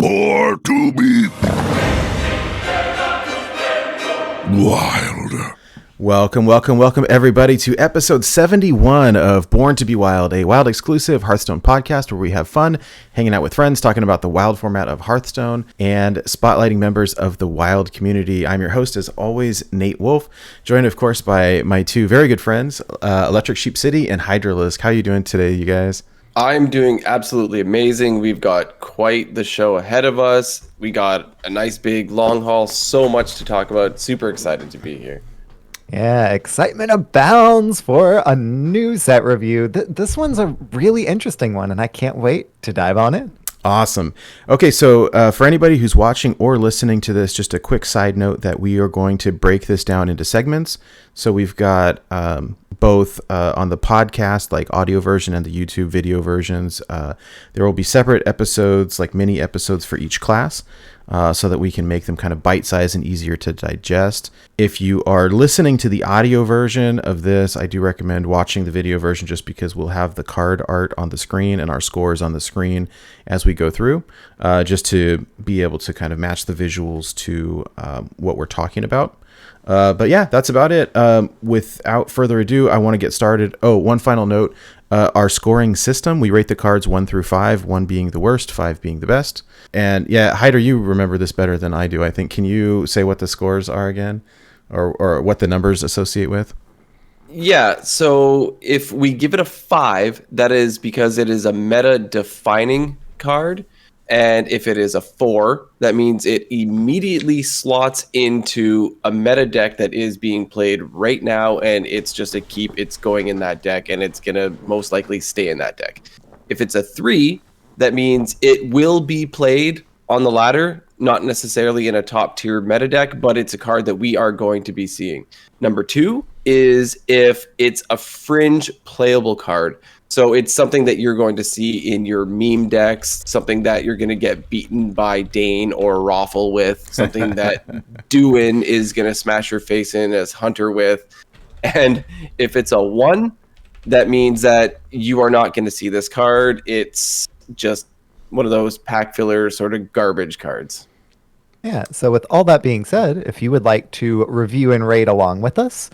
Prepare to be wild. Welcome everybody to episode 71 of Born to be Wild, a Wild exclusive Hearthstone podcast where we have fun hanging out with friends, talking about the Wild format of Hearthstone, and spotlighting members of the Wild community. I'm your host, as always, Nate Wolf, joined, of course, by my two very good friends, Electric Sheep City and Hydra Sheep. How are you doing today, you guys? I'm doing absolutely amazing. We've got quite the show ahead of us. We got a nice big long haul, so much to talk about. Super excited to be here. Yeah, excitement abounds for a new set review. This one's a really interesting one, and I can't wait to dive on it. Awesome. Okay, so for anybody who's watching or listening to this, just a quick side note that we are going to break this down into segments. So we've got both on the podcast, like audio version, and the YouTube video versions. There will be separate episodes, like mini episodes for each class, so that we can make them kind of bite-sized and easier to digest. If you are listening to the audio version of this, I do recommend watching the video version just because we'll have the card art on the screen and our scores on the screen as we go through, just to be able to kind of match the visuals to what we're talking about. But yeah, that's about it. Without further ado, I want to get started. Oh, one final note. Our scoring system, we rate the cards 1 through 5, 1 being the worst, 5 being the best. And yeah, Hydra, you remember this better than I do, I think. Can you say what the scores are again? Or what the numbers associate with? Yeah, so if we give it a 5, that is because it is a meta-defining card. And if it is a 4, that means it immediately slots into a meta deck that is being played right now, and it's just a keep. It's going in that deck, and it's going to most likely stay in that deck. If it's a 3, that means it will be played on the ladder, not necessarily in a top-tier meta deck, but it's a card that we are going to be seeing. Number 2 is if it's a fringe playable card. So it's something that you're going to see in your meme decks, something that you're going to get beaten by Dane or Raffle with, something that Duin is going to smash your face in as Hunter with. And if it's a 1, that means that you are not going to see this card. It's just one of those pack filler sort of garbage cards. Yeah, so with all that being said, if you would like to review and rate along with us,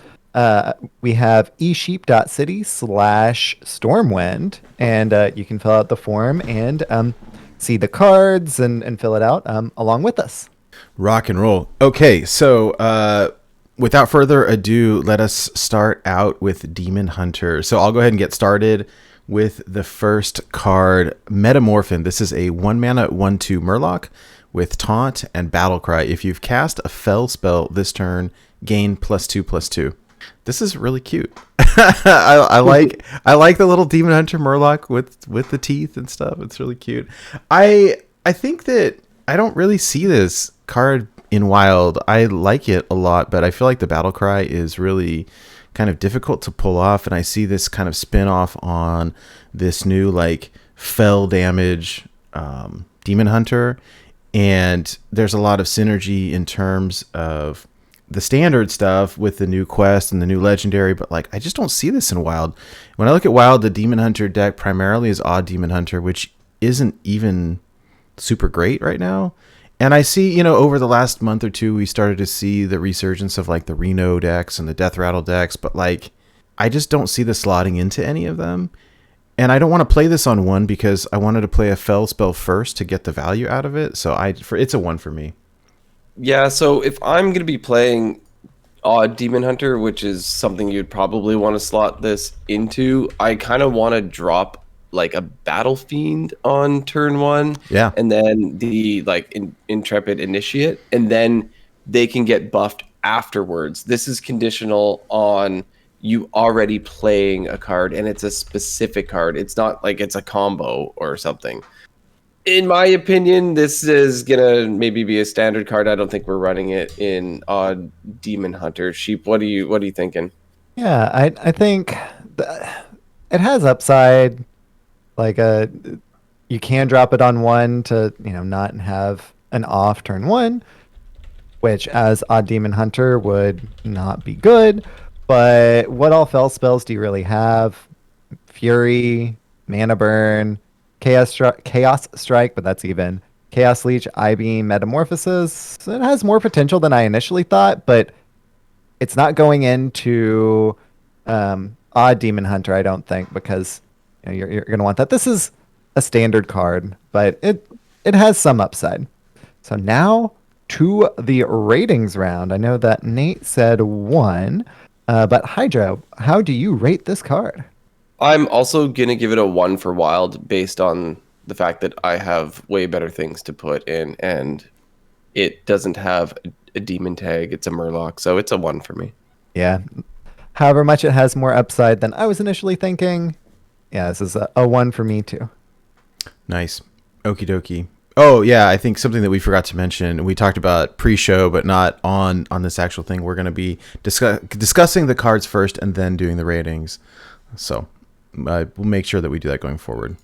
we have esheep.city/Stormwind, and you can fill out the form and see the cards and fill it out along with us. Rock and roll. Okay, so without further ado, let us start out with Demon Hunter. So I'll go ahead and get started with the first card, Metamorphin. This is a 1-mana 1/2 Murloc with Taunt and Battlecry. If you've cast a Fel spell this turn, gain +2/+2. This is really cute. I like the little Demon Hunter Murloc with the teeth and stuff. It's really cute. I think that I don't really see this card in Wild. I like it a lot, but I feel like the Battlecry is really kind of difficult to pull off, and I see this kind of spin-off on this new like Fel damage Demon Hunter, and there's a lot of synergy in terms of the standard stuff with the new quest and the new legendary, but like I just don't see this in Wild. When I look at Wild, the Demon Hunter deck primarily is Odd Demon Hunter, which isn't even super great right now. And I see, over the last month or two, we started to see the resurgence of like the Reno decks and the Deathrattle decks, but like I just don't see the slotting into any of them. And I don't want to play this on 1 because I wanted to play a Fel spell first to get the value out of it. So it's a 1 for me. Yeah, so if I'm going to be playing Odd Demon Hunter, which is something you'd probably want to slot this into, I kind of want to drop like a Battle Fiend on turn 1. Yeah. And then the Intrepid Initiate, and then they can get buffed afterwards. This is conditional on you already playing a card, and it's a specific card. It's not like it's a combo or something. In my opinion, this is gonna maybe be a standard card. I don't think we're running it in Odd Demon Hunter. Sheep, what are you thinking? Yeah, I think it has upside. Like you can drop it on 1 to not have an off turn 1, which as Odd Demon Hunter would not be good. But what all Fel spells do you really have? Fury, Mana Burn, Chaos Strike, but that's even. Chaos Leech, Eye-Beam, Metamorphosis. It has more potential than I initially thought, but it's not going into Odd Demon Hunter, I don't think, because you're going to want that. This is a standard card, but it has some upside. So now to the ratings round. I know that Nate said 1, but Hydra, how do you rate this card? I'm also gonna give it a 1 for wild based on the fact that I have way better things to put in, and it doesn't have a demon tag. It's a Murloc, so it's a 1 for me. Yeah. However much it has more upside than I was initially thinking. Yeah, this is a 1 for me too. Nice. Okie dokie. Oh, yeah, I think something that we forgot to mention, we talked about pre-show, but not on this actual thing. We're going to be discussing the cards first and then doing the ratings. So we'll make sure that we do that going forward.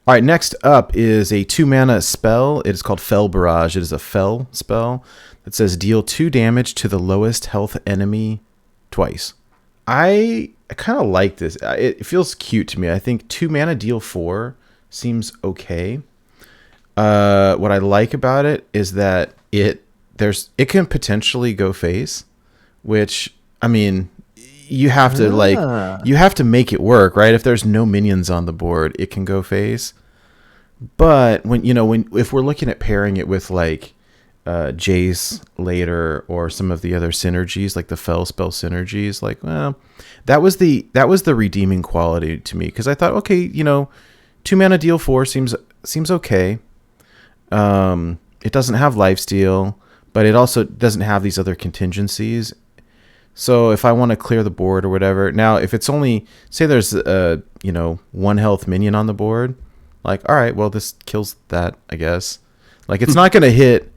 All right, next up is a 2-mana spell. It is called Fel Barrage. It is a Fel spell that says deal 2 damage to the lowest health enemy twice. I kind of like this. It feels cute to me. I think 2 mana deal 4 seems okay. What I like about it is that it can potentially go face, which, I mean, you have to make it work, right? If there's no minions on the board, it can go face. But if we're looking at pairing it with like Jace later or some of the other synergies, like the Fel spell synergies, like, well, that was the redeeming quality to me, because I thought, okay, 2 mana deal 4 seems okay. It doesn't have lifesteal, but it also doesn't have these other contingencies. So if I want to clear the board or whatever, now if it's only, say there's a 1 health minion on the board, like, all right, well, this kills that, I guess. Like, it's not going to hit,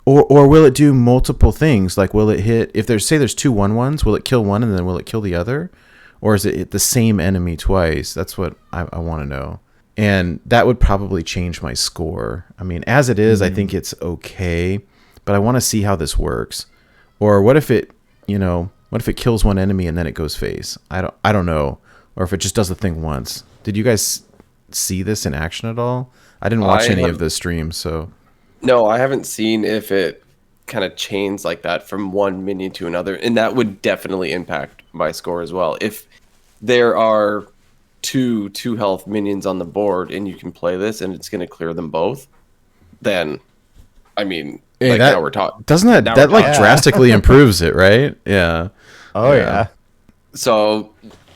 or will it do multiple things? Like, will it hit, if there's 2 1/1s, will it kill one and then will it kill the other? Or is it the same enemy twice? That's what I want to know. And that would probably change my score. I mean, as it is, I think it's okay, but I want to see how this works. Or what if it kills one enemy and then it goes face? I don't know. Or if it just does the thing once. Did you guys see this in action at all? I didn't watch any of the streams, so. No, I haven't seen if it kind of chains like that from one minion to another, and that would definitely impact my score as well. If there are two health minions on the board and you can play this and it's going to clear them both, then I mean, hey, like, now we're talking. Doesn't that like drastically improves it, right? Yeah. Oh yeah. So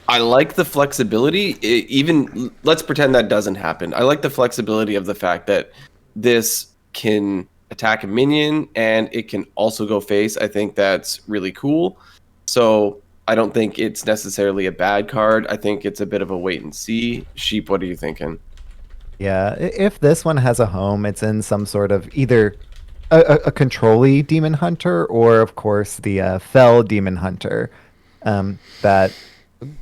I like the flexibility. Even let's pretend that doesn't happen. I like the flexibility of the fact that this can attack a minion and it can also go face. I think that's really cool. So I don't think it's necessarily a bad card. I think it's a bit of a wait and see. Sheep, what are you thinking? Yeah, if this one has a home, it's in some sort of either a control-y Demon Hunter or, of course, the Fel Demon Hunter that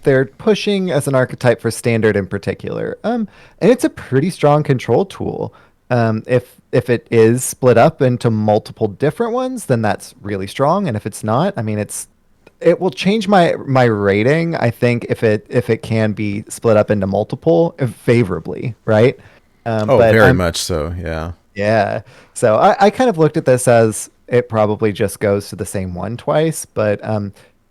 they're pushing as an archetype for Standard in particular. And it's a pretty strong control tool. If it is split up into multiple different ones, then that's really strong. And if it's not, I mean, it will change my rating, I think, if it can be split up into multiple favorably, right? But very much so, yeah. Yeah. So I kind of looked at this as it probably just goes to the same one twice, but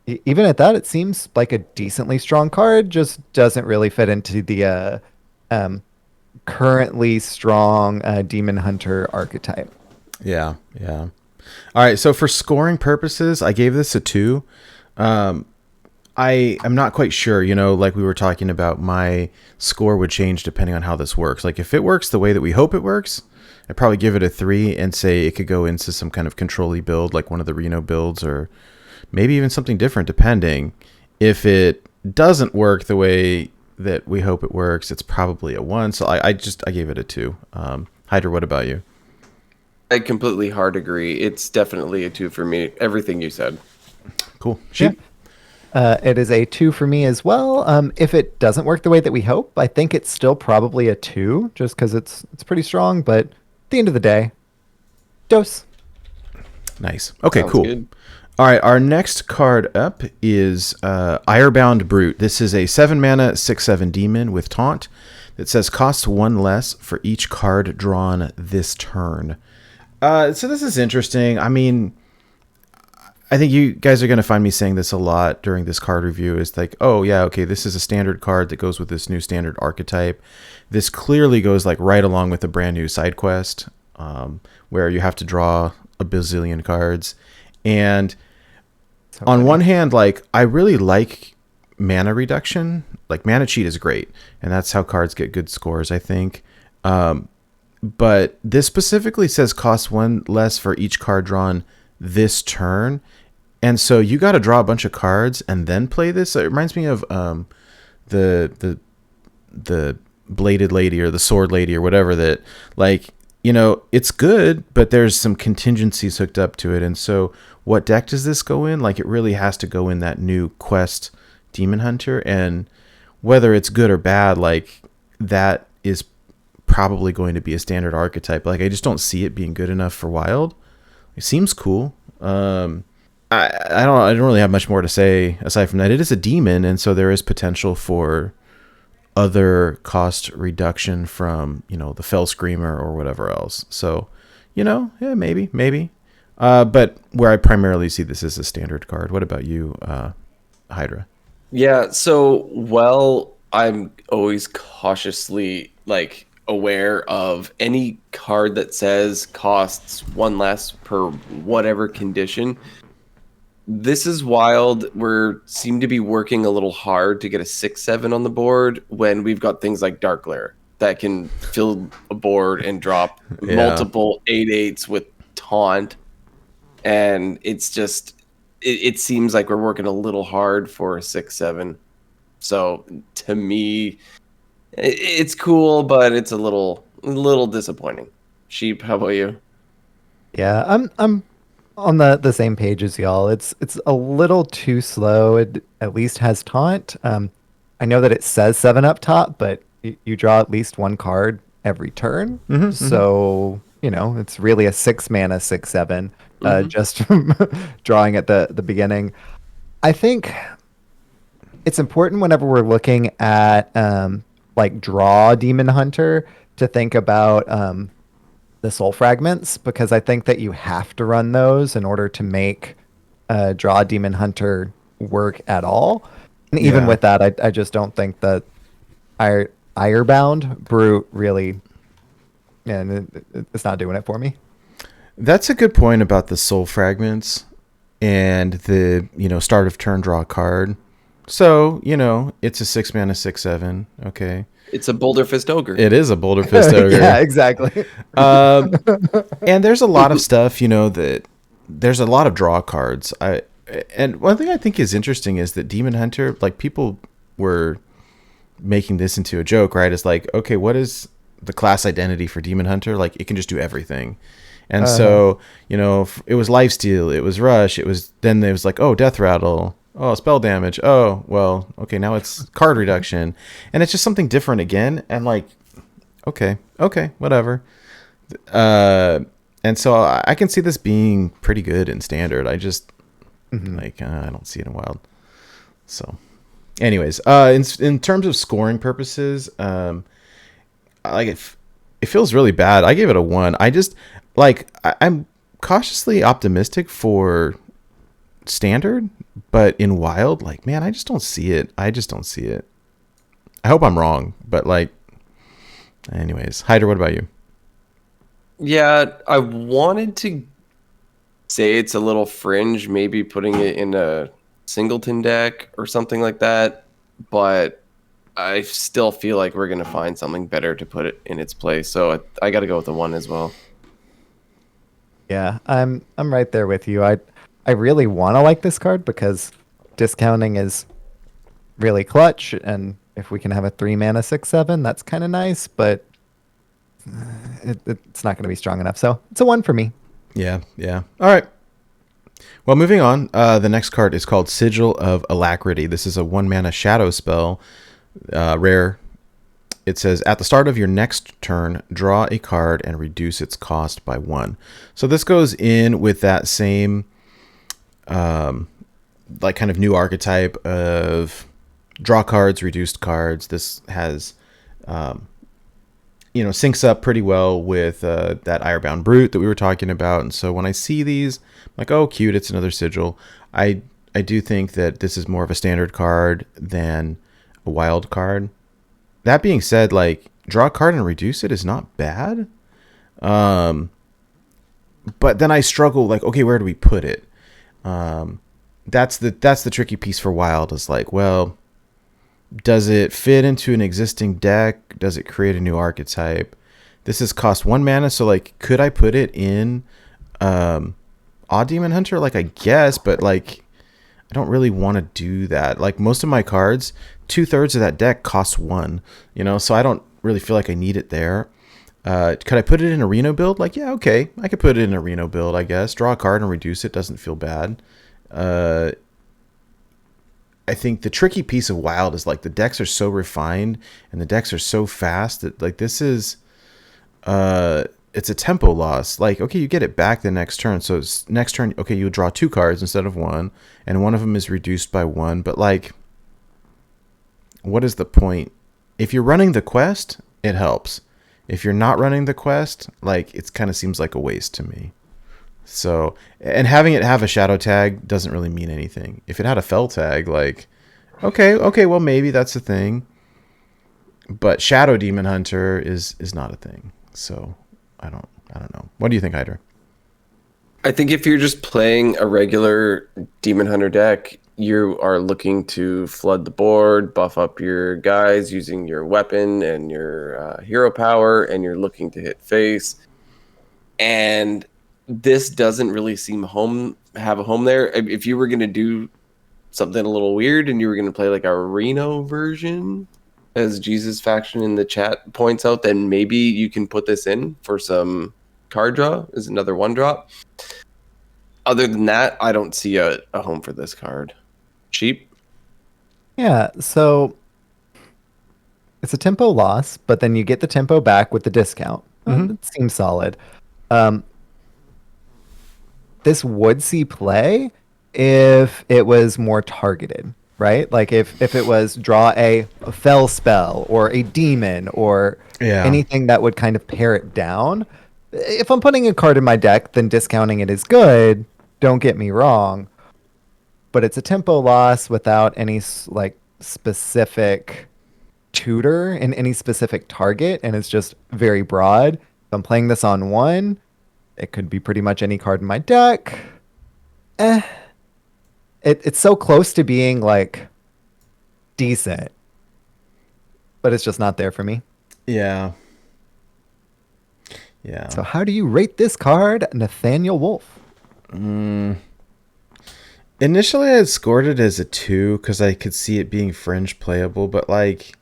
even at that, it seems like a decently strong card, just doesn't really fit into the currently strong Demon Hunter archetype. Yeah. All right, so for scoring purposes, I gave this a 2. I'm not quite sure, like we were talking about, my score would change depending on how this works. Like, if it works the way that we hope it works, I'd probably give it a 3 and say it could go into some kind of control-y build, like one of the Reno builds, or maybe even something different, depending. If it doesn't work the way that we hope it works, it's probably a 1. So I gave it a 2. Hydra, what about you? I completely hard agree. It's definitely a 2 for me. Everything you said. Cool. Sheep? Yeah. It is a 2 for me as well. If it doesn't work the way that we hope, I think it's still probably a 2, just because it's pretty strong. But at the end of the day, dose. Nice. Okay, Sounds cool. good. All right, our next card up is Irebound Brute. This is a 7 mana 6/7 demon with taunt that says costs 1 less for each card drawn this turn. So this is interesting. I mean, I think you guys are going to find me saying this a lot during this card review. Is like, oh yeah, okay, this is a standard card that goes with this new standard archetype. This clearly goes like right along with a brand new side quest, where you have to draw a bazillion cards. And on one hand, like, I really like mana reduction. Like, mana cheat is great, and that's how cards get good scores, I think. But this specifically says cost 1 less for each card drawn this turn. And so you got to draw a bunch of cards and then play this. It reminds me of the bladed lady or the sword lady or whatever, that, like, you know, it's good, but there's some contingencies hooked up to it. And so what deck does this go in? Like, it really has to go in that new quest Demon Hunter. And whether it's good or bad, like, that is probably going to be a standard archetype. Like, I just don't see it being good enough for Wild. It seems cool. I don't really have much more to say aside from that. It is a demon, and so there is potential for other cost reduction from, you know, the Fel Screamer or whatever else. So, you know, yeah, maybe. But where I primarily see this as a standard card. What about you, Hydra? Yeah, so, well, I'm always cautiously, like, aware of any card that says costs 1 less per whatever condition. This is Wild. We seem to be working a little hard to get a 6/7 on the board when we've got things like Dark Glare that can fill a board and drop multiple 8/8s with taunt. And it's just, it seems like we're working a little hard for a 6/7. So to me, it's cool, but it's a little disappointing. Sheep, how about you? Yeah, I'm on the same page as y'all. It's a little too slow. It at least has taunt. I know that it says 7 up top, but you draw at least 1 card every turn. So, you know, it's really a 6 mana 6/7 just from drawing at the beginning. I think it's important whenever we're looking at like draw Demon Hunter to think about the soul fragments, because I think that you have to run those in order to make draw Demon Hunter work at all. And even with that, I just don't think that Irebound Brute really, and it's not doing it for me. That's a good point about the soul fragments and the, you know, start of turn draw card. So, you know, it's a 6 mana 6/7. Okay. It's a Boulder Fist Ogre. It is a Boulder Fist Ogre. Yeah, exactly. And there's a lot of stuff, you know, that there's a lot of draw cards. And one thing I think is interesting is that Demon Hunter, like, people were making this into a joke, right? It's like, okay, what is the class identity for Demon Hunter? Like, it can just do everything. And so, you know, it was Lifesteal, it was Rush, then there was like, oh, Deathrattle, oh, spell damage, oh, well, okay, now it's card reduction. And it's just something different again. And like, okay, whatever. And so I can see this being pretty good in standard. I just, like, I don't see it in Wild. So, anyways, in terms of scoring purposes, like, it feels really bad. I gave it a 1. I just, like, I'm cautiously optimistic for standard, but in Wild, like, man, I just don't see it. I hope I'm wrong, but, like, anyways. Hydra, what about you? Yeah, I wanted to say it's a little fringe, maybe putting it in a singleton deck or something like that, but I still feel like we're going to find something better to put it in its place. So I got to go with the 1 as well. Yeah, I'm right there with you. I really want to like this card because discounting is really clutch, and if we can have a 3 mana 6/7, that's kind of nice, but it's not going to be strong enough. So it's a 1 for me. Yeah. All right. Well, moving on. The next card is called Sigil of Alacrity. This is a 1 mana shadow spell, rare. It says, at the start of your next turn, draw a card and reduce its cost by 1. So this goes in with that same like kind of new archetype of draw cards, reduced cards. This has, syncs up pretty well with that Irebound Brute that we were talking about. And so when I see these, I'm like, oh, cute, it's another Sigil. I do think that this is more of a standard card than a wild card. That being said, like, draw a card and reduce it is not bad. But then I struggle, like, okay, where do we put it? That's the tricky piece for wild, is like, well, does it fit into an existing deck? Does it create a new archetype? This is cost 1 mana, so like, could I put it in Odd Demon Hunter? Like, I guess, but like, I don't really want to do that. Like, most of my cards, 2/3 of that deck costs 1, so I don't really feel like I need it there. Could I put it in a Reno build? Like, yeah, okay, I could put it in a Reno build, I guess. Draw a card and reduce it doesn't feel bad. I think the tricky piece of wild is like the decks are so refined and the decks are so fast that like this is it's a tempo loss. Like, okay, you get it back the next turn. So it's next turn, okay, you draw 2 cards instead of 1, and one of them is reduced by 1. But like, what is the point? If you're running the quest, it helps. If you're not running the quest, like, it kind of seems like a waste to me. So, and having it have a shadow tag doesn't really mean anything. If it had a fel tag, like, okay, well, maybe that's a thing. But Shadow Demon Hunter is not a thing. So, I don't know. What do you think, Hydra? I think if you're just playing a regular Demon Hunter deck, you are looking to flood the board, buff up your guys using your weapon and your hero power, and you're looking to hit face. And this doesn't really seem have a home there. If you were going to do something a little weird and you were going to play like a Reno version, as Jesus Faction in the chat points out, then maybe you can put this in for some card draw as another 1-drop. Other than that, I don't see a home for this card. Sheep? Yeah, so it's a tempo loss, but then you get the tempo back with the discount. It seems solid. This would see play if it was more targeted, right? Like if it was draw a fel spell or a demon or anything that would kind of pare it down. If I'm putting a card in my deck, then discounting it is good. Don't get me wrong. But it's a tempo loss without any like specific tutor in any specific target, and it's just very broad. If I'm playing this on 1, it could be pretty much any card in my deck. It's so close to being like decent, but it's just not there for me. Yeah. So how do you rate this card, Nathaniel Wolf? Initially, I had scored it as a 2 because I could see it being fringe playable, but like,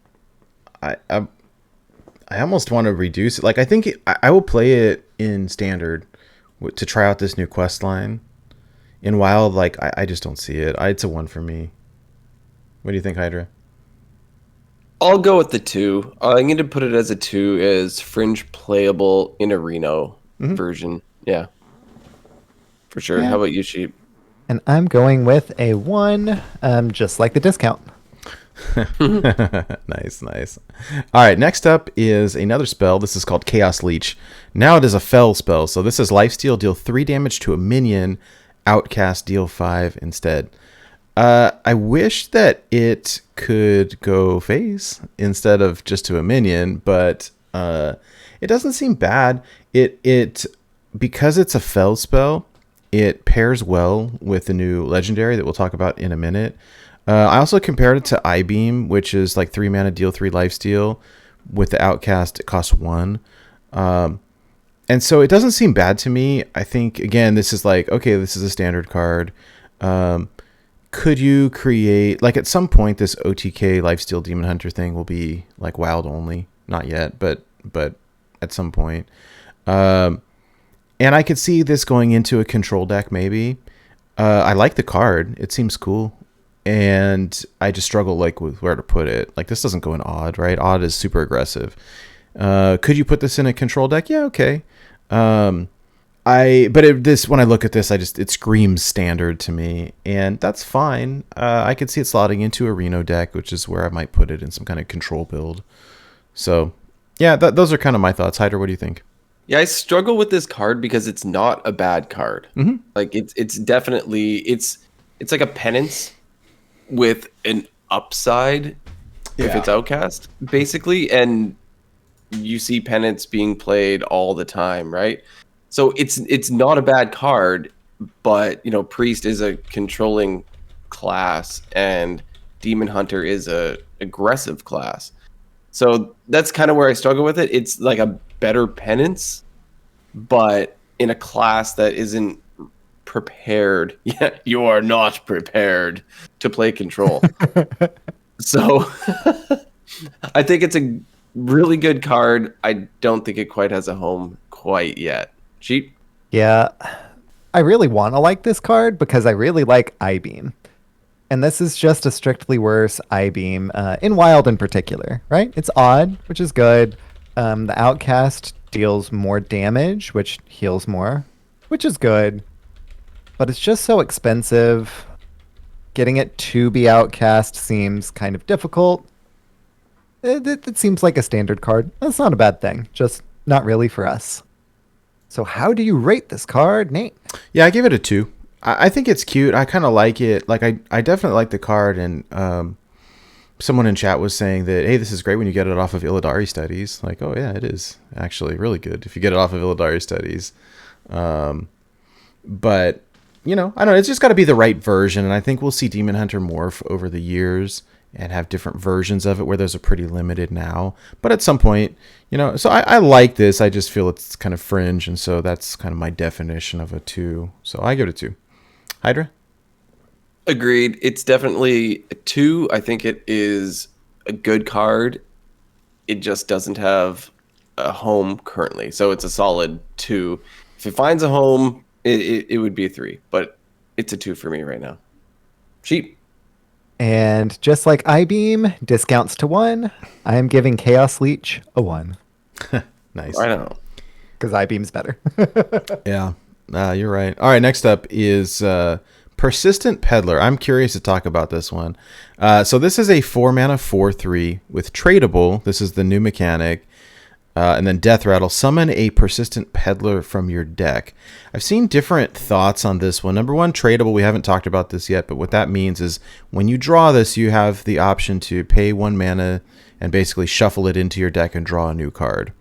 I almost want to reduce it. Like, I think I will play it in standard to try out this new quest line. In wild, like, I just don't see it. It's a 1 for me. What do you think, Hydra? I'll go with the 2. I'm going to put it as a 2 as fringe playable in a Reno version. Yeah, for sure. Yeah. How about you, Sheep? And I'm going with a 1, just like the discount. Nice. All right, next up is another spell. This is called Chaos Leech. Now it is a fel spell, so this is lifesteal, deal 3 damage to a minion, outcast, deal 5 instead. I wish that it could go face instead of just to a minion, but it doesn't seem bad. It because it's a fel spell, it pairs well with the new legendary that we'll talk about in a minute. I also compared it to Eyebeam, which is like 3 mana, deal 3 lifesteal. With the outcast, it costs 1. And so it doesn't seem bad to me. I think, again, this is like, okay, this is a standard card. Could you create, like, at some point, this OTK lifesteal Demon Hunter thing will be like wild only. Not yet, but at some point. And I could see this going into a control deck, maybe. I like the card. It seems cool. And I just struggle, like, with where to put it. Like, this doesn't go in Odd, right? Odd is super aggressive. Could you put this in a control deck? Yeah, okay. When I look at this, it screams standard to me, and that's fine. I could see it slotting into a Reno deck, which is where I might put it in some kind of control build. So, yeah, those are kind of my thoughts. Hydra, what do you think? Yeah, I struggle with this card because it's not a bad card. Mm-hmm. Like it's definitely it's like a penance with an upside if it's outcast, basically, and you see penance being played all the time, right? So it's not a bad card, but priest is a controlling class and demon hunter is a aggressive class. So that's kind of where I struggle with it. It's like a better penance, but in a class that isn't prepared. Yeah, you are not prepared to play control. So I think it's a really good card. I don't think it quite has a home quite yet. Sheep? Yeah, I really want to like this card because I really like I-Beam. And this is just a strictly worse I-Beam, in Wild in particular, right? It's odd, which is good. The Outcast deals more damage, which heals more, which is good. But it's just so expensive. Getting it to be Outcast seems kind of difficult. It seems like a standard card. That's not a bad thing, just not really for us. So how do you rate this card, Nate? Yeah, I give it a 2. I think it's cute. I kind of like it. Like I definitely like the card, and someone in chat was saying that, hey, this is great when you get it off of Illidari Studies. Like, oh yeah, it is actually really good if you get it off of Illidari Studies. But I don't know. It's just got to be the right version, and I think we'll see Demon Hunter morph over the years and have different versions of it, where those are pretty limited now. But at some point, so I like this. I just feel it's kind of fringe, and so that's kind of my definition of a 2. So I give it a 2. Hydra? Agreed. It's definitely a 2. I think it is a good card. It just doesn't have a home currently. So it's a solid 2. If it finds a home, it would be a 3. But it's a 2 for me right now. Sheep. And just like I-Beam, discounts to 1, I am giving Chaos Leech a 1. Nice. I don't know. Because I-Beam's better. Yeah, you're right. All right, next up is Persistent Peddler. I'm curious to talk about this one. So this is a 4-mana 4/3 with tradable. This is the new mechanic. And then Deathrattle. Summon a Persistent Peddler from your deck. I've seen different thoughts on this one. Number one, tradable. We haven't talked about this yet, but what that means is when you draw this, you have the option to pay 1 mana and basically shuffle it into your deck and draw a new card.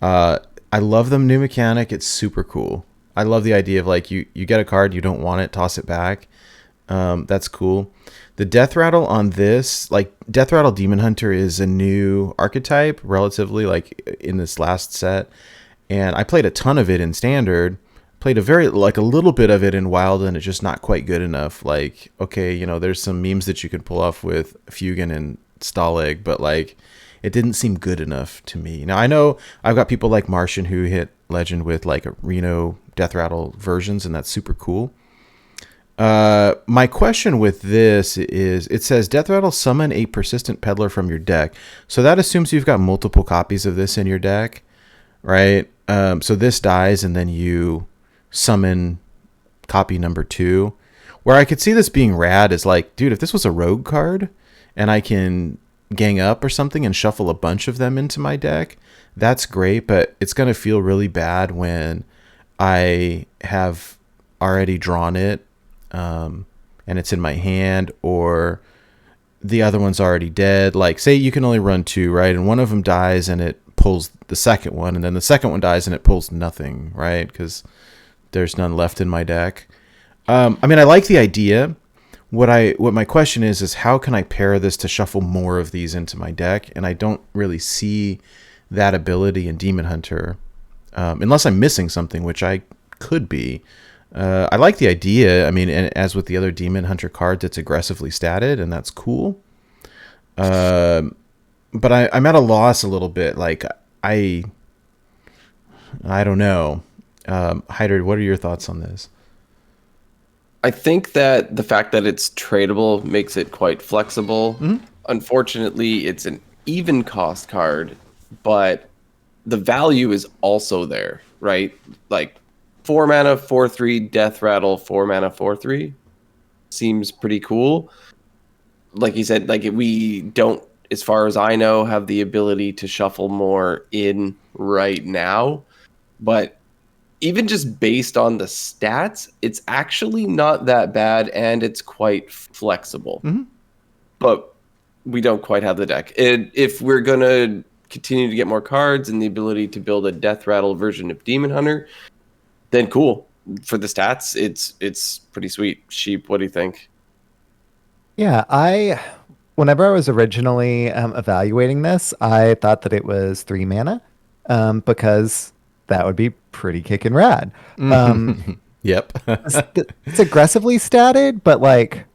I love the new mechanic. It's super cool. I love the idea of like you get a card, you don't want it, toss it back. That's cool. The Deathrattle on this, like Deathrattle Demon Hunter is a new archetype relatively, like in this last set. And I played a ton of it in Standard. Played a little bit of it in Wild, and it's just not quite good enough. Like, okay, there's some memes that you can pull off with Fugan and Stalag, but like it didn't seem good enough to me. Now I know I've got people like Martian who hit Legend with like a Reno Deathrattle versions, and that's super cool. My question with this is, it says Deathrattle summon a Persistent Peddler from your deck. So that assumes you've got multiple copies of this in your deck, right? So this dies and then you summon copy number 2. Where I could see this being rad is like, dude, if this was a rogue card and I can gang up or something and shuffle a bunch of them into my deck, that's great, but it's going to feel really bad when I have already drawn it and it's in my hand, or the other one's already dead. Like, say you can only run 2, right? And one of them dies and it pulls the second one, and then the second one dies and it pulls nothing, right? Because there's none left in my deck. I mean, I like the idea. What my question is how can I pair this to shuffle more of these into my deck? And I don't really see that ability in Demon Hunter, unless I'm missing something, which I could be. I like the idea. I mean, and as with the other Demon Hunter cards, it's aggressively statted, and that's cool. But I'm at a loss a little bit. Like, I don't know. Hydra, what are your thoughts on this? I think that the fact that it's tradable makes it quite flexible. Mm-hmm. Unfortunately, it's an even cost card, but the value is also there, right? Like, 4 mana, 4/3 Deathrattle, 4 mana, 4/3 seems pretty cool. Like you said, like we don't, as far as I know, have the ability to shuffle more in right now. But even just based on the stats, it's actually not that bad, and it's quite flexible. Mm-hmm. But we don't quite have the deck. If we're going to continue to get more cards and the ability to build a Deathrattle version of Demon Hunter, then cool. For the stats, it's pretty sweet. Sheep, what do you think? Yeah, whenever I was originally evaluating this, I thought that it was 3 mana, because that would be pretty kickin' rad. Yep. It's aggressively statted, but like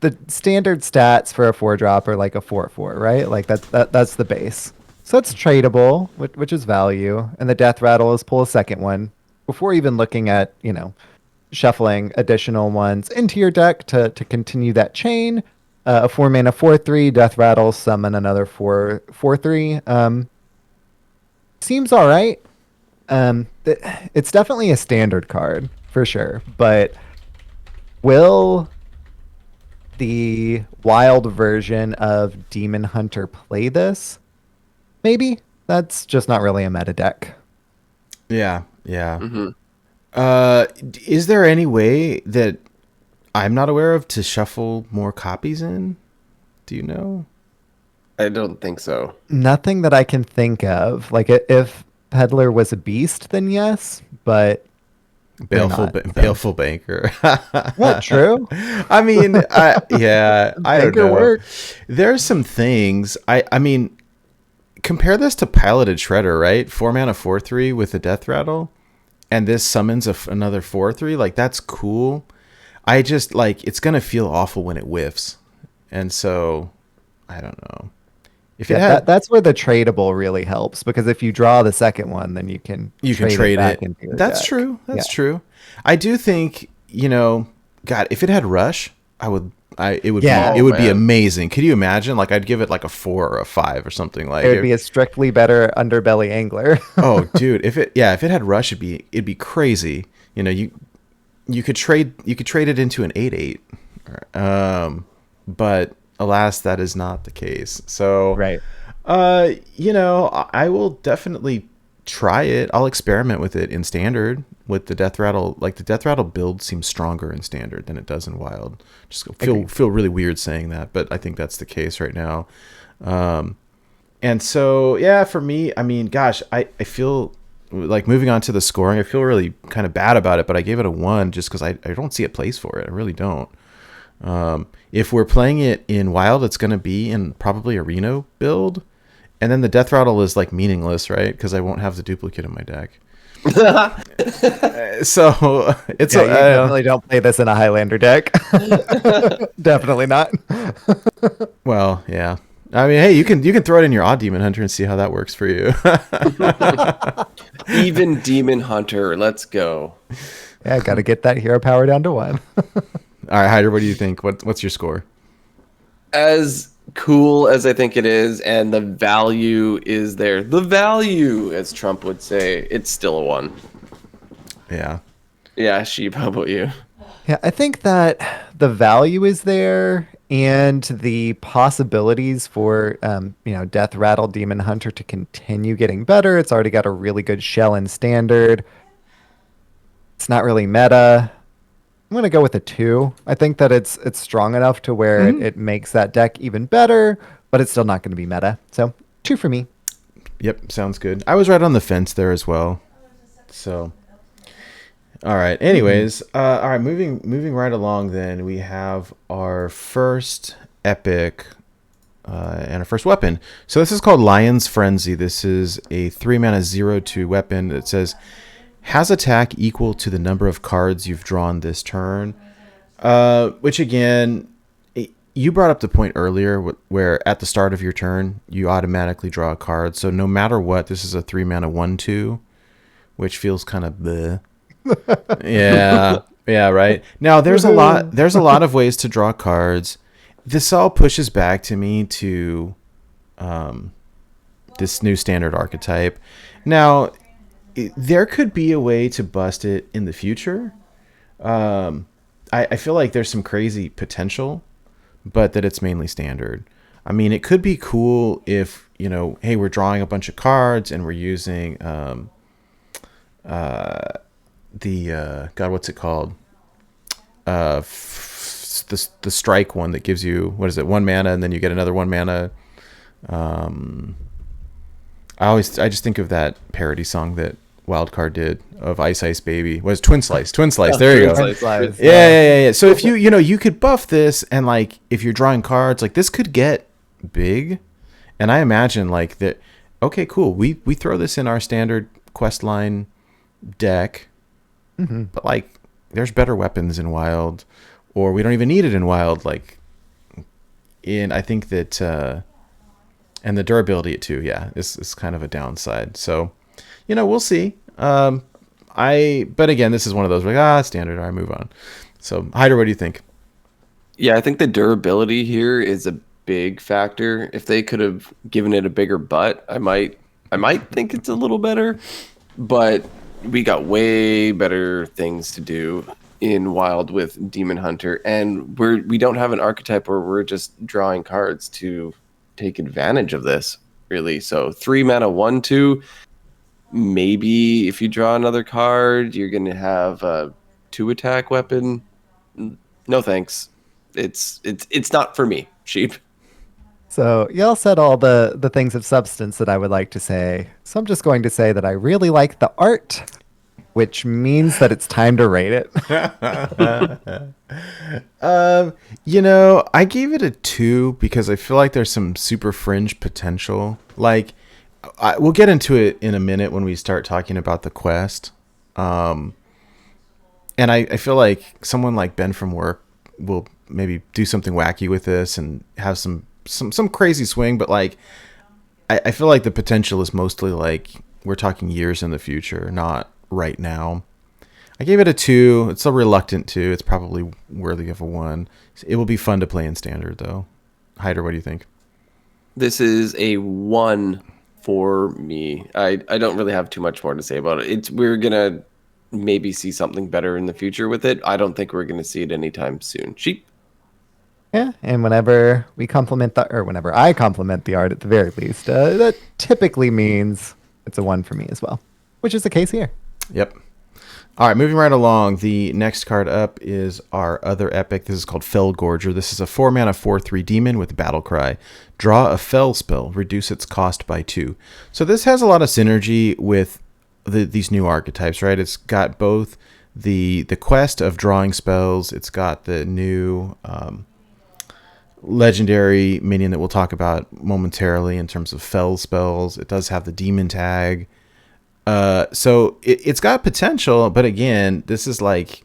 the standard stats for a 4-drop are like a 4/4, right? Like that's the base. So it's tradable, which is value. And the Deathrattle is pull a second one before even looking at, shuffling additional ones into your deck to continue that chain. A 4 mana 4/3 Deathrattle, summon another 4/3. Seems all right. It's definitely a standard card for sure, but will the wild version of Demon Hunter play this? Maybe. That's just not really a meta deck. Yeah. Mm-hmm. Is there any way that I'm not aware of to shuffle more copies in? Do you know? I don't think so. Nothing that I can think of. Like if Peddler was a beast, then yes, but Baleful Banker. What, true? I mean, I don't Banker know. work. There's some things. I mean, compare this to Piloted Shredder, right? 4 mana 4/3 with a Deathrattle, and this summons another 4/3. Like, that's cool. I just like it's gonna feel awful when it whiffs, and so I don't know. If it had, That's where the tradable really helps, because if you draw the second one, then you can trade back it. into your That's deck. true. That's true. I do think, God, if it had Rush, it would Yeah. be Man. amazing. Could you imagine? Like, I'd give it like a 4 or a 5 or something like. It would be a strictly better underbelly angler. Oh, dude, if it had Rush, it'd be crazy. You could trade it into an 8/8. But alas, that is not the case. So, Right. I will definitely try it. I'll experiment with it in Standard with the Deathrattle. Like, the Deathrattle build seems stronger in Standard than it does in Wild. Just feel really weird saying that, but I think that's the case right now. And so, yeah, for me, I mean, gosh, I feel like moving on to the scoring, I feel really kind of bad about it, but I gave it a 1 just because I don't see a place for it. I really don't. If we're playing it in Wild, it's going to be in probably a Reno build. And then the Deathrattle is like meaningless, right? Because I won't have the duplicate in my deck. So it's You definitely don't play this in a Highlander deck. Definitely not. well, yeah. I mean, hey, you can throw it in your Odd Demon Hunter and see how that works for you. Even Demon Hunter, let's go. Yeah, got to get that hero power down to 1. All right, Hydra, what do you think? What's your score? As cool as I think it is, and the value is there. The value, as Trump would say, it's still a 1. Yeah. Yeah, Sheep, how about you? Yeah, I think that the value is there, and the possibilities for Deathrattle Demon Hunter to continue getting better. It's already got a really good shell in Standard. It's not really meta. I'm gonna go with a 2. I think that it's strong enough to where it makes that deck even better, but it's still not going to be meta. So 2 for me. Yep, sounds good. I was right on the fence there as well. So, all right. Anyways, all right. Moving right along. Then we have our first epic and our first weapon. So this is called Lion's Frenzy. This is a 3 mana 0/2 weapon that says has attack equal to the number of cards you've drawn this turn. Which again, you brought up the point earlier where at the start of your turn you automatically draw a card. So no matter what, this is a 3 mana 1/2, which feels kind of bleh. Yeah, right. Now there's a lot of ways to draw cards. This all pushes back to me to this new Standard archetype. Now, there could be a way to bust it in the future. I feel like there's some crazy potential, but that it's mainly standard. I mean, it could be cool if, hey, we're drawing a bunch of cards and we're using God, what's it called? The strike one that gives you, what is it, 1 mana, and then you get another 1 mana. I just think of that parody song that Wildcard did of Ice Ice Baby. Was Twin Slice. There you go. Twin Slice. Yeah. So if you could buff this, and like if you're drawing cards, like this could get big. And I imagine like that. Okay, cool. We throw this in our standard quest line deck, but like there's better weapons in Wild, or we don't even need it in Wild. Like, I think that and the durability too. Yeah, is kind of a downside. So, we'll see. But again, this is one of those like standard. All right, move on. So, Hydra, what do you think? Yeah, I think the durability here is a big factor. If they could have given it a bigger butt, I might think it's a little better. But we got way better things to do in Wild with Demon Hunter, and we don't have an archetype where we're just drawing cards to take advantage of this, really. So 3 mana 1/2. Maybe if you draw another card, you're gonna have a 2 attack weapon. No thanks. It's not for me, Sheep. So y'all said all the things of substance that I would like to say. So I'm just going to say that I really like the art, which means that it's time to rate it. I gave it a 2 because I feel like there's some super fringe potential. Like, we'll get into it in a minute when we start talking about the quest. And I feel like someone like Ben from work will maybe do something wacky with this and have some crazy swing. But like, I feel like the potential is mostly like we're talking years in the future, not right now. I gave it a 2. It's a reluctant 2. It's probably worthy of a 1. It will be fun to play in standard, though. Hydra, what do you think? This is a 1 for me. I don't really have too much more to say about it. We're gonna maybe see something better in the future with it. I don't think we're gonna see it anytime soon. Sheep. Yeah, and whenever whenever I compliment the art at the very least, that typically means it's a 1 for me as well, which is the case here. Yep. All right, moving right along. The next card up is our other epic. This is called Fel Gorger. This is a 4 mana 4/3 demon with Battle Cry. Draw a Fel spell, reduce its cost by 2. So this has a lot of synergy with these new archetypes, right? It's got both the quest of drawing spells. It's got the new legendary minion that we'll talk about momentarily in terms of Fel spells. It does have the demon tag. So it's got potential, but again, this is like,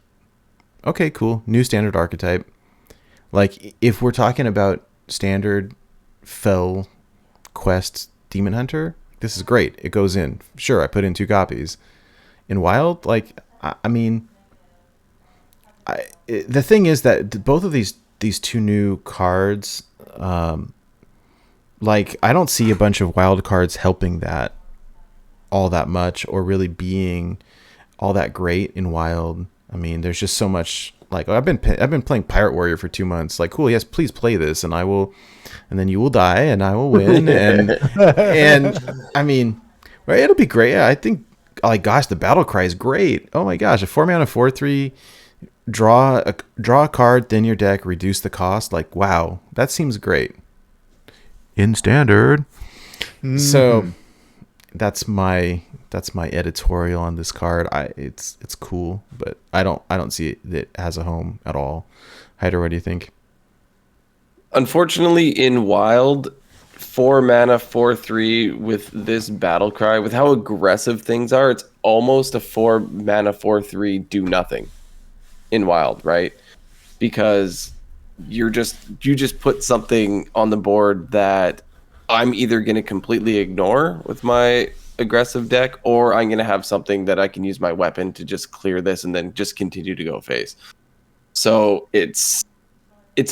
okay, cool, new standard archetype. Like, if we're talking about standard Fel quest Demon Hunter, this is great. It goes in. Sure, I put in 2 copies. In Wild, like, I mean, the thing is that both of these 2 new cards, like, I don't see a bunch of Wild cards helping that all that much, or really being all that great in Wild. I mean, there's just so much. Like, I've been playing Pirate Warrior for 2 months. Like, cool, yes, please play this, and then you will die, and I will win, and I mean, right? It'll be great. I think, like, gosh, the Battle Cry is great. Oh my gosh, a 4 mana 4/3, draw a card, then your deck, reduce the cost. Like, wow, that seems great in standard. Mm-hmm. So that's my editorial on this card. It's cool, but I don't see it has a home at all. Hydra, what do you think? Unfortunately, in Wild, 4 mana 4/3 with this Battle Cry, with how aggressive things are, it's almost a 4 mana 4/3 do nothing in Wild, right? Because you just put something on the board that I'm either going to completely ignore with my aggressive deck, or I'm going to have something that I can use my weapon to just clear this and then just continue to go face. So it's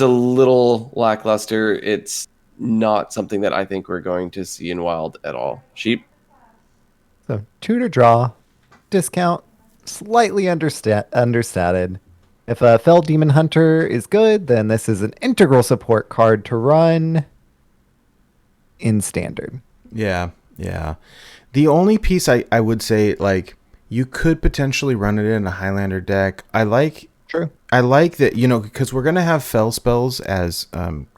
a little lackluster. It's not something that I think we're going to see in Wild at all. Sheep? So 2 to draw, discount, slightly understated. If a Fel Demon Hunter is good, then this is an integral support card to run in standard. Yeah, yeah. The only piece I would say, like, you could potentially run it in a Highlander deck. True. I like that, you know, because we're going to have Fel spells as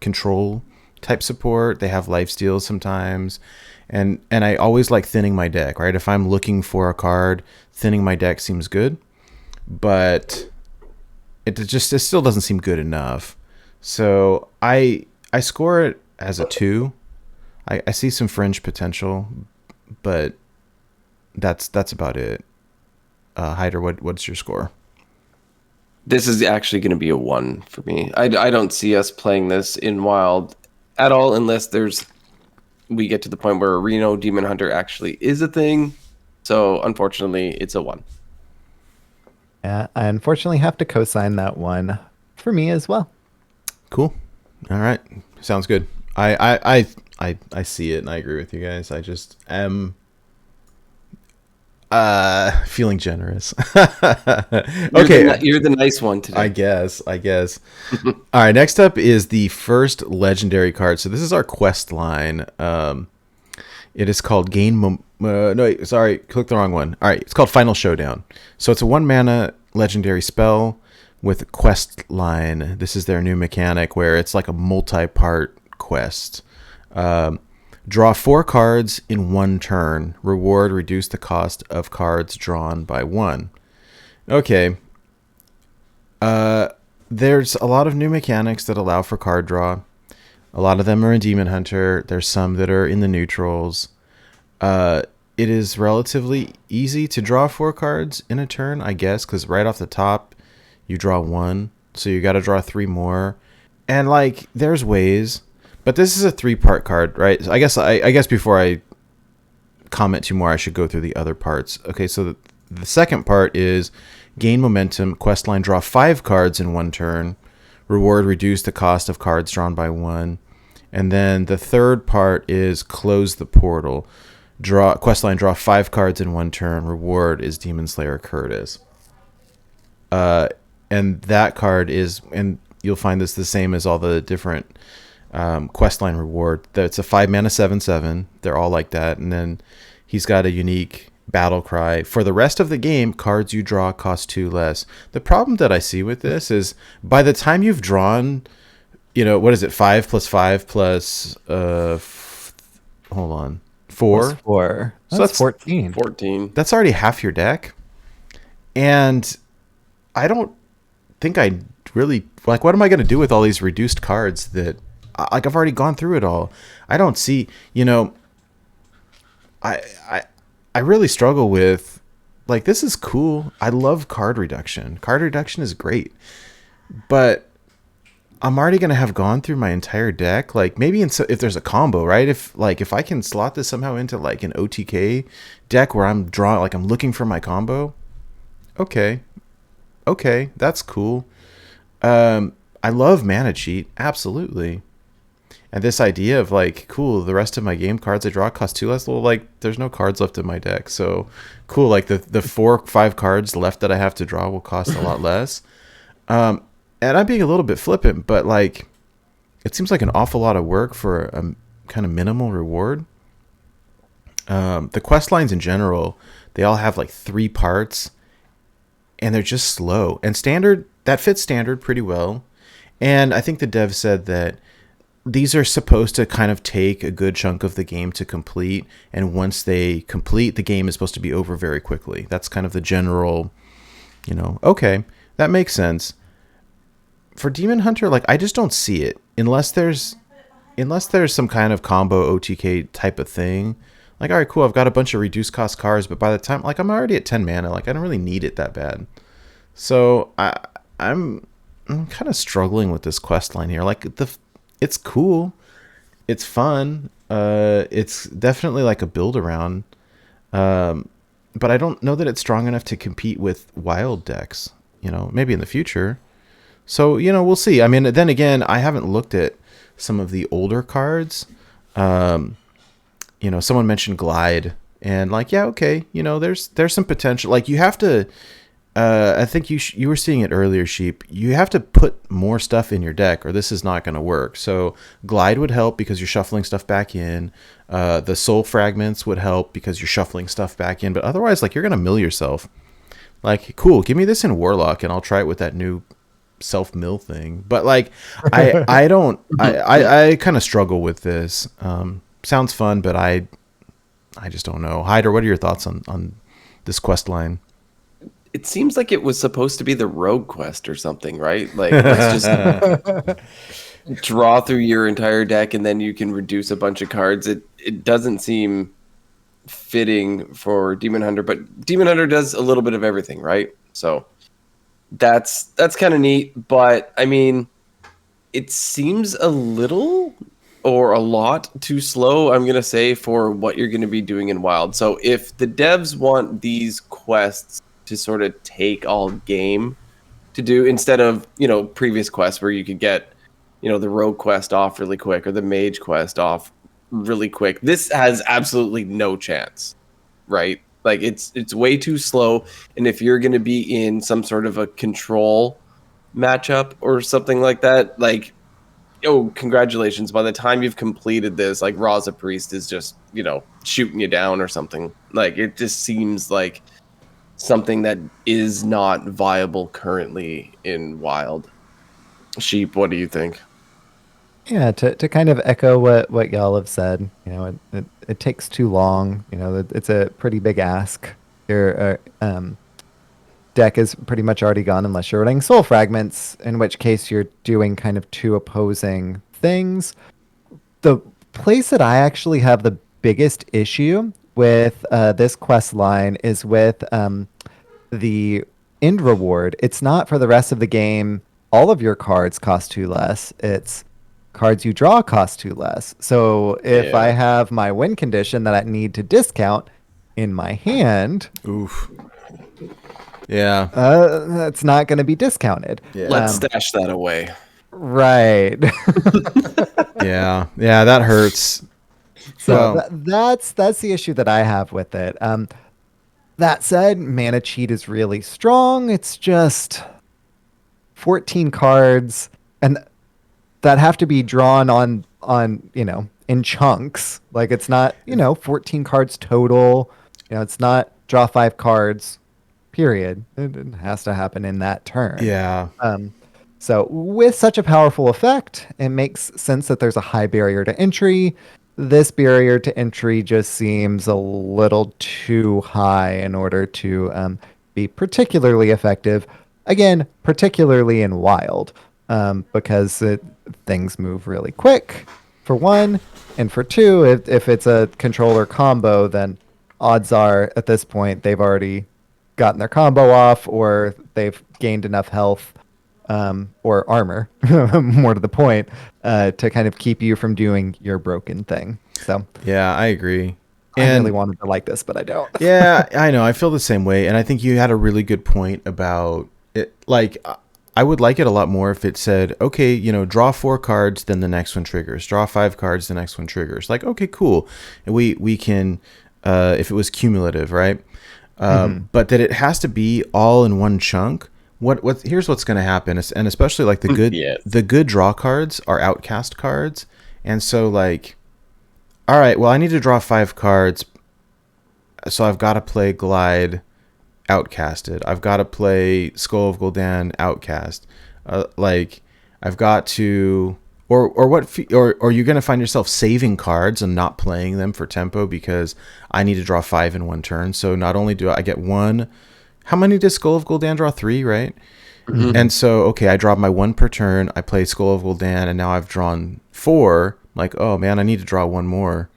control type support. They have lifesteals sometimes. And I always like thinning my deck, right? If I'm looking for a card, thinning my deck seems good. But it still doesn't seem good enough. So I score it as a 2. I see some fringe potential, but that's about it. Hydra, what's your score? This is actually going to be a 1 for me. I don't see us playing this in Wild at all unless we get to the point where Reno Demon Hunter actually is a thing. So unfortunately, it's a 1. Yeah, I unfortunately have to co-sign that one for me as well. Cool. All right. Sounds good. I see it and I agree with you guys. I just am feeling generous. Okay. You're the nice one today. I guess. All right, next up is the first legendary card. So this is our quest line. It is called clicked the wrong one. All right, it's called Final Showdown. So it's a 1 mana legendary spell with a quest line. This is their new mechanic where it's like a multi-part quest. Draw 4 cards in 1 turn. Reward, reduce the cost of cards drawn by 1. Okay. There's a lot of new mechanics that allow for card draw. A lot of them are in Demon Hunter. There's some that are in the neutrals. It is relatively easy to draw 4 cards in a turn, I guess, because right off the top, you draw 1. So you got to draw 3 more. And, like, there's ways. But this is a 3-part card, right? So I guess before I comment too more, I should go through the other parts. Okay, so the second part is gain momentum, questline, draw 5 cards in 1 turn. Reward, reduce the cost of cards drawn by 1. And then the third part is close the portal. Questline, draw 5 cards in 1 turn. Reward is Demon Slayer Curtis. And that card is, and you'll find this the same as all the different questline reward. It's a 5 mana 7/7. They're all like that. And then he's got a unique battle cry. For the rest of the game, cards you draw cost 2 less. The problem that I see with this is by the time you've drawn, what is it? 5 plus 5 plus hold on. 4. Plus 4. So That's 14. 14. That's already half your deck. And I don't think I really like, what am I going to do with all these reduced cards that, like, I've already gone through it all. I don't see, I really struggle with, like, this is cool. I love card reduction. Card reduction is great. But I'm already going to have gone through my entire deck. Like, maybe if there's a combo, right? If I can slot this somehow into, like, an OTK deck where I'm drawing, like, I'm looking for my combo. Okay, that's cool. I love mana cheat, absolutely. And this idea of, like, cool, the rest of my game cards I draw cost 2 less. Well, like, there's no cards left in my deck, so cool. Like, the 4 or 5 cards left that I have to draw will cost a lot less. And I'm being a little bit flippant, but, like, it seems like an awful lot of work for a kind of minimal reward. The quest lines in general, they all have, like, 3 parts, and they're just slow. And standard, that fits standard pretty well. And I think the dev said that these are supposed to kind of take a good chunk of the game to complete. And once they complete, the game is supposed to be over very quickly. That's kind of the general, okay, that makes sense. For Demon Hunter, like, I just don't see it unless there's some kind of combo OTK type of thing. Like, all right, cool, I've got a bunch of reduced cost cards, but by the time, like, I'm already at 10 mana, like, I don't really need it that bad. So I'm kind of struggling with this quest line here. Like, it's cool, it's fun, it's definitely like a build around, but I don't know that it's strong enough to compete with wild decks, maybe in the future. So, we'll see. I mean, then again, I haven't looked at some of the older cards. Someone mentioned Glide, And like, yeah, okay, there's some potential. Like you have to, I think you were seeing it earlier, Sheep. You have to put more stuff in your deck, or this is not going to work. So Glide would help because you're shuffling stuff back in. The Soul Fragments would help because you're shuffling stuff back in. But otherwise, like, you're going to mill yourself. Like, cool, give me this in Warlock, and I'll try it with that new self-mill thing. But like, I don't, I kind of struggle with this. Sounds fun, but I just don't know. Hydra, what are your thoughts on this quest line? It seems like it was supposed to be the rogue quest or something, right? Like, let's just draw through your entire deck and then you can reduce a bunch of cards. It doesn't seem fitting for Demon Hunter, but Demon Hunter does a little bit of everything, right? So that's kind of neat. But I mean, it seems a little or a lot too slow, I'm going to say, for what you're going to be doing in Wild. So if the devs want these quests to sort of take all game to do, instead of, previous quests where you could get, the rogue quest off really quick or the mage quest off really quick, this has absolutely no chance, right? Like it's way too slow. And if you're going to be in some sort of a control matchup or something like that, like, oh, congratulations. By the time you've completed this, like Raza Priest is just, shooting you down or something. Like it just seems like something that is not viable currently in Wild. Sheep, what do you think? Yeah, to kind of echo what y'all have said, it takes too long. It's a pretty big ask. Your deck is pretty much already gone unless you're running Soul Fragments, in which case you're doing kind of two opposing things. The place that I actually have the biggest issue with this quest line is with the end reward. It's not for the rest of the game. All of your cards cost 2 less. It's cards you draw cost 2 less. So if I have my win condition that I need to discount in my hand, oof, yeah, that's not going to be discounted. Yeah. Let's stash that away. Right. yeah, that hurts. So that's the issue that I have with it. That said, Mana Cheat is really strong. It's just 14 cards, and that have to be drawn on in chunks. Like it's not 14 cards total. It's not draw 5 cards. Period. It has to happen in that turn. Yeah. So with such a powerful effect, it makes sense that there's a high barrier to entry. This barrier to entry just seems a little too high in order to be particularly effective. Again, particularly in Wild, because things move really quick, for one. And for two, if it's a controller combo, then odds are at this point they've already gotten their combo off, or they've gained enough health or armor, more to the point, to kind of keep you from doing your broken thing. So yeah, I agree. I really wanted to like this, but I don't. Yeah, I know. I feel the same way. And I think you had a really good point about it. Like, I would like it a lot more if it said, okay, draw 4 cards, then the next one triggers. Draw 5 cards, the next one triggers. Like, okay, cool. And we can, if it was cumulative, right? But that it has to be all in one chunk. Here's what's going to happen, and especially like the good draw cards are outcast cards, and so like, all right, well I need to draw 5 cards, so I've got to play Glide, outcasted. I've got to play Skull of Gul'dan, outcast. Like I've got to, or you're going to find yourself saving cards and not playing them for tempo because I need to draw 5 in one turn. So not only do I get 1. How many does Skull of Gul'dan draw? 3, right? Mm-hmm. And so, okay, I draw my 1 per turn. I play Skull of Gul'dan, and now I've drawn 4. Like, oh man, I need to draw 1 more.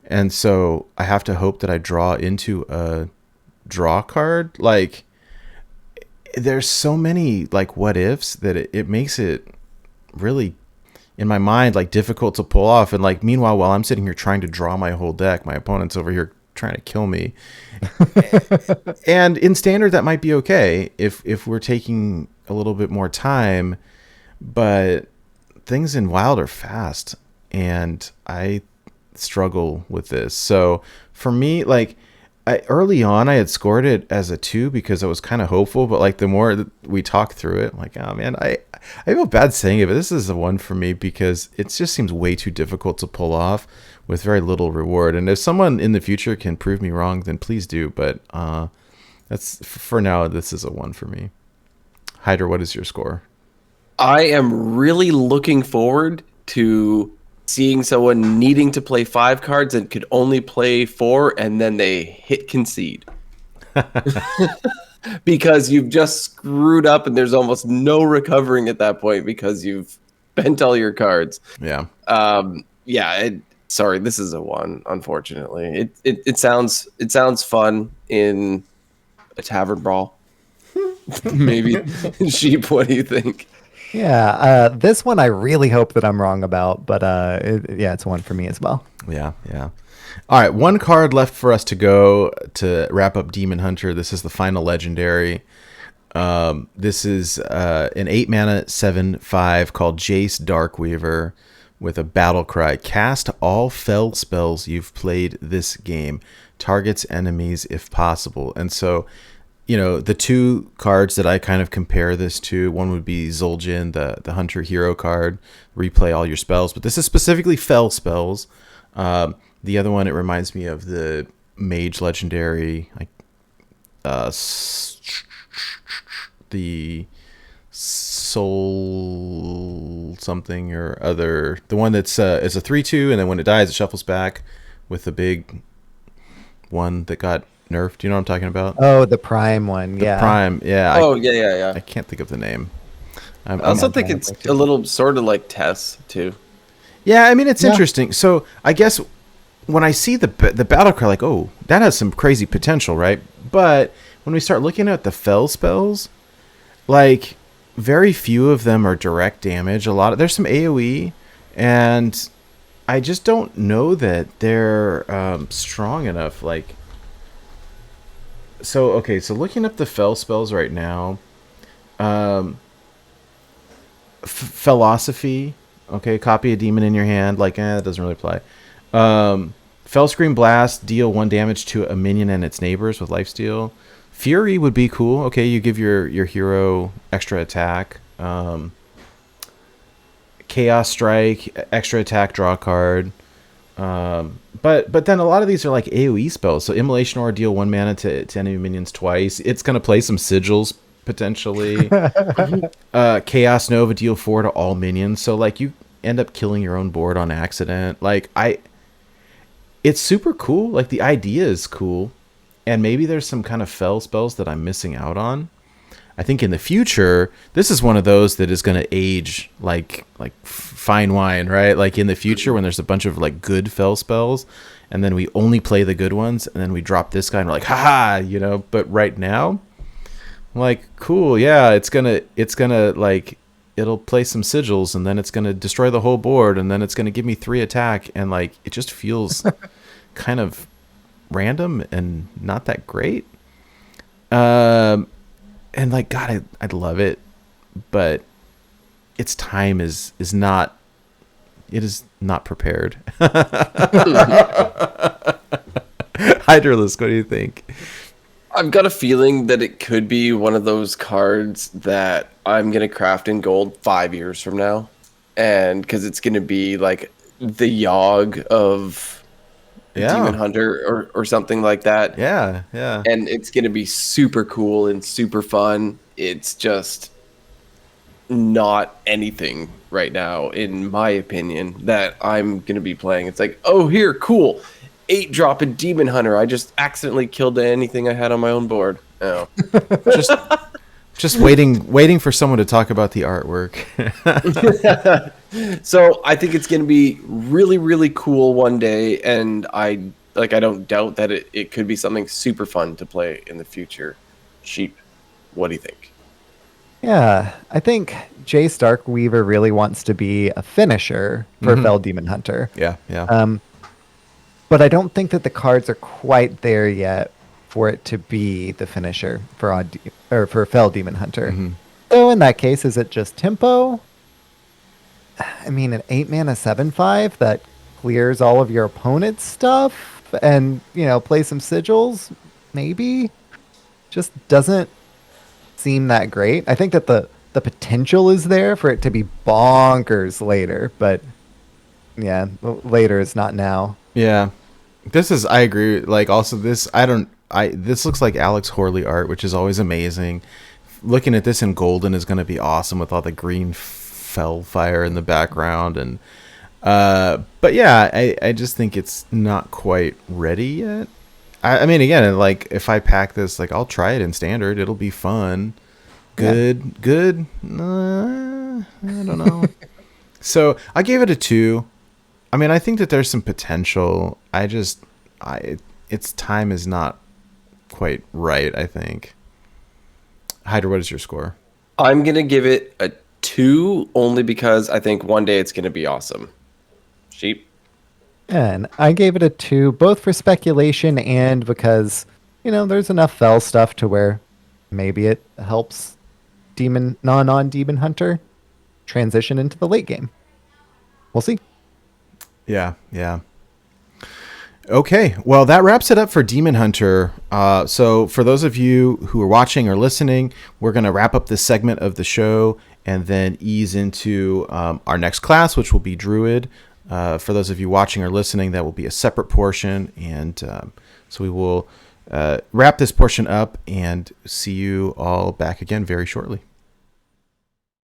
And so I have to hope that I draw into a draw card. Like, there's so many like what ifs that it makes it really, in my mind, like difficult to pull off. And like, meanwhile, while I'm sitting here trying to draw my whole deck, my opponent's over here trying to kill me. And in standard that might be okay if we're taking a little bit more time, but things in Wild are fast and I struggle with this. So for me, like, early on I had scored it as a 2 because I was kind of hopeful, but like the more that we talk through it, I'm like, oh man, I feel bad saying it, but this is a 1 for me because it just seems way too difficult to pull off with very little reward. And if someone in the future can prove me wrong, then please do. But that's for now. This is a 1 for me. Hydra, what is your score? I am really looking forward to seeing someone needing to play 5 cards and could only play 4, and then they hit concede. Because you've just screwed up and there's almost no recovering at that point because you've spent all your cards. Yeah. Sorry, this is a 1, unfortunately. It sounds fun in a Tavern Brawl. Maybe. Sheep, what do you think? Yeah, this one I really hope that I'm wrong about, but it's a 1 for me as well. Yeah. All right, 1 card left for us to go to wrap up Demon Hunter. This is the final legendary. This is an 8 mana 7/5 called Jace Darkweaver with a battle cry. Cast all fel spells you've played this game. Targets enemies if possible. And so, the 2 cards that I kind of compare this to, one would be Zul'jin, the Hunter Hero card, replay all your spells. But this is specifically fel spells. The other one, it reminds me of the Mage Legendary, like the Soul something or other. The one that's is a 3/2, and then when it dies, it shuffles back with the big one that got nerfed. Do you know what I'm talking about? Oh, the Prime one, yeah. Prime, yeah. Yeah. I can't think of the name. I also think it's a little sort of like Tess, too. Yeah, I mean, it's interesting. So I guess when I see the battle cry, like, oh, that has some crazy potential, right? But when we start looking at the fel spells, like, very few of them are direct damage. There's some AoE, and I just don't know that they're strong enough. Like, so looking up the fel spells right now, Philosophy. Okay, copy a demon in your hand. Like, that doesn't really apply. Fel Scream Blast, deal 1 damage to a minion and its neighbors with lifesteal. Fury would be cool. Okay, you give your hero extra attack. Chaos Strike, extra attack, draw a card. But then a lot of these are like AoE spells. So Immolation Aura, deal 1 mana to enemy minions twice. It's going to play some sigils potentially. Chaos Nova, deal 4 to all minions. So like you end up killing your own board on accident. Like it's super cool. Like the idea is cool. And maybe there's some kind of fel spells that I'm missing out on. I think in the future, this is one of those that is going to age like fine wine, right? Like in the future when there's a bunch of like good fel spells and then we only play the good ones and then we drop this guy and we're like, haha, but right now, like, cool. Yeah. It's gonna like, it'll play some sigils and then it's going to destroy the whole board and then it's going to give me 3 attack. And like, it just feels kind of random and not that great. And like, God, I'd love it, but its time is not prepared. Hydralisk, what do you think? I've got a feeling that it could be one of those cards that I'm going to craft in gold 5 years from now. And because it's going to be like the Yogg of Demon Hunter or something like that. Yeah. And it's going to be super cool and super fun. It's just not anything right now, in my opinion, that I'm going to be playing. It's like, oh, here, cool. 8-drop a Demon Hunter. I just accidentally killed anything I had on my own board. Oh. Just waiting for someone to talk about the artwork. So I think it's going to be really, really cool one day, and I don't doubt that it could be something super fun to play in the future. Sheep, what do you think? Yeah, I think Jace Darkweaver really wants to be a finisher for Fel Demon Hunter. Yeah. But I don't think that the cards are quite there yet for it to be the finisher for Fel Demon Hunter. Mm-hmm. So in that case, is it just tempo? I mean, an 8 mana 7/5 that clears all of your opponent's stuff? and play some sigils, maybe. Just doesn't seem that great. I think that the potential is there for it to be bonkers later, but yeah, later is not now. Yeah. I agree. Like, also this looks like Alex Horley art, which is always amazing. Looking at this in golden is going to be awesome with all the green fell fire in the background. And, but yeah, I just think it's not quite ready yet. I mean, again, like, if I pack this, like, I'll try it in standard. It'll be fun. Good. I don't know. So I gave it a 2. I mean, I think that there's some potential. Its time is not quite right, I think. Hydra, what is your score? I'm going to give it a 2 only because I think one day it's going to be awesome. Sheep? And I gave it a 2, both for speculation and because, there's enough fell stuff to where maybe it helps non-demon hunter transition into the late game. We'll see. Yeah. Okay, well, that wraps it up for Demon Hunter. So for those of you who are watching or listening, we're going to wrap up this segment of the show and then ease into our next class, which will be Druid. For those of you watching or listening, that will be a separate portion. And so we will wrap this portion up and see you all back again very shortly.